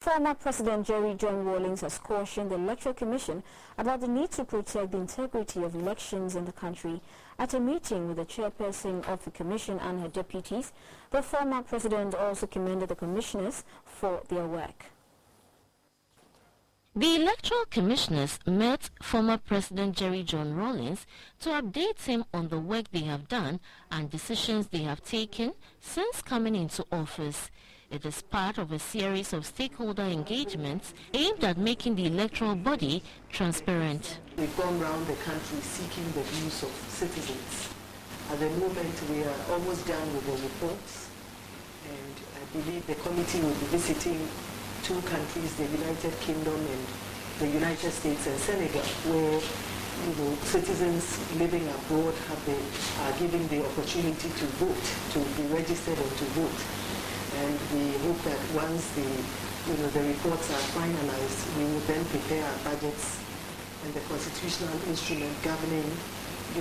Former President Jerry John Rawlings has cautioned the Electoral Commission about the need to protect the integrity of elections in the country. At a meeting with the chairperson of the commission and her deputies, the former president also commended the commissioners for their work. The Electoral Commissioners met former President Jerry John Rawlings to update him on the work they have done and decisions they have taken since coming into office. It is part of a series of stakeholder engagements aimed at making the electoral body transparent. We've gone around the country seeking the views of citizens. At the moment, we are almost done with the reports, and I believe the committee will be visiting two countries, the United Kingdom and the United States and Senegal, where citizens living abroad are given the opportunity to vote, to be registered and to vote. And we hope that once the reports are finalized, we will then prepare our budgets and the constitutional instrument governing the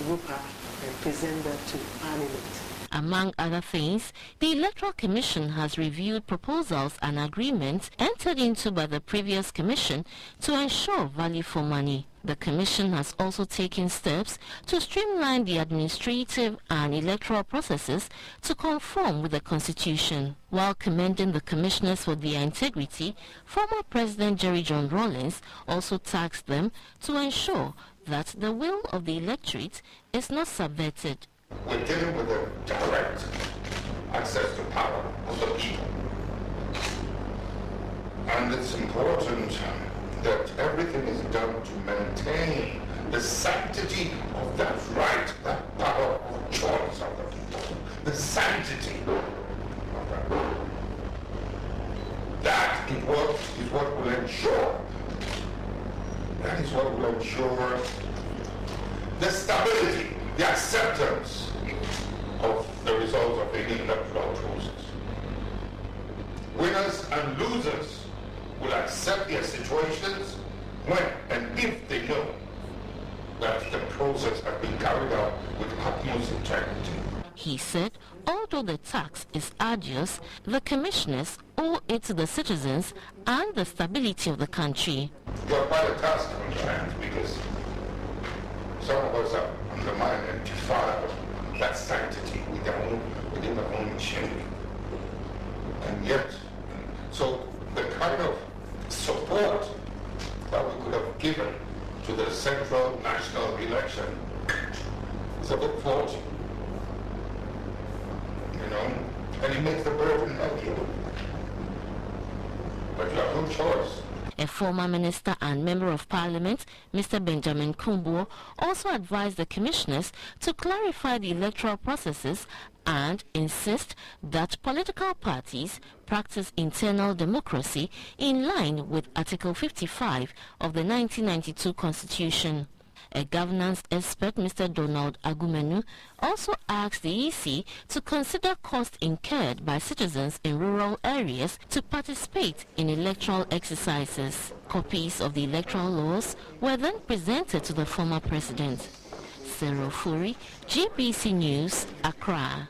RUPA and present that to Parliament. Among other things, the Electoral Commission has reviewed proposals and agreements entered into by the previous commission to ensure value for money. The commission has also taken steps to streamline the administrative and electoral processes to conform with the Constitution. While commending the commissioners for their integrity, former President Jerry John Rawlings also tasked them to ensure that the will of the electorate is not subverted. We're dealing with the direct access to power of the people. And it's important that everything is done to maintain the sanctity of that right, that power of choice of the people. The sanctity of that right. That is what will ensure. That is what will ensure the stability, the acceptance of the results of any electoral process. Winners and losers will accept their situations when and if they know that the process has been carried out with utmost integrity. He said, although the task is arduous, the commissioners owe it to the citizens and the stability of the country. You have quite a task on your hands because some of us have undermined and defiled that sanctity within our own machinery. And yet, so the kind of support that we could have given to the central national election is a bit faulty. And it makes the burden heavier. But you have no choice. A former minister and member of parliament, Mr. Benjamin Kumbo, also advised the commissioners to clarify the electoral processes and insist that political parties practice internal democracy in line with Article 55 of the 1992 Constitution. A governance expert, Mr. Donald Agumenu, also asked the EC to consider costs incurred by citizens in rural areas to participate in electoral exercises. Copies of the electoral laws were then presented to the former president. Sarah Furi, GBC News, Accra.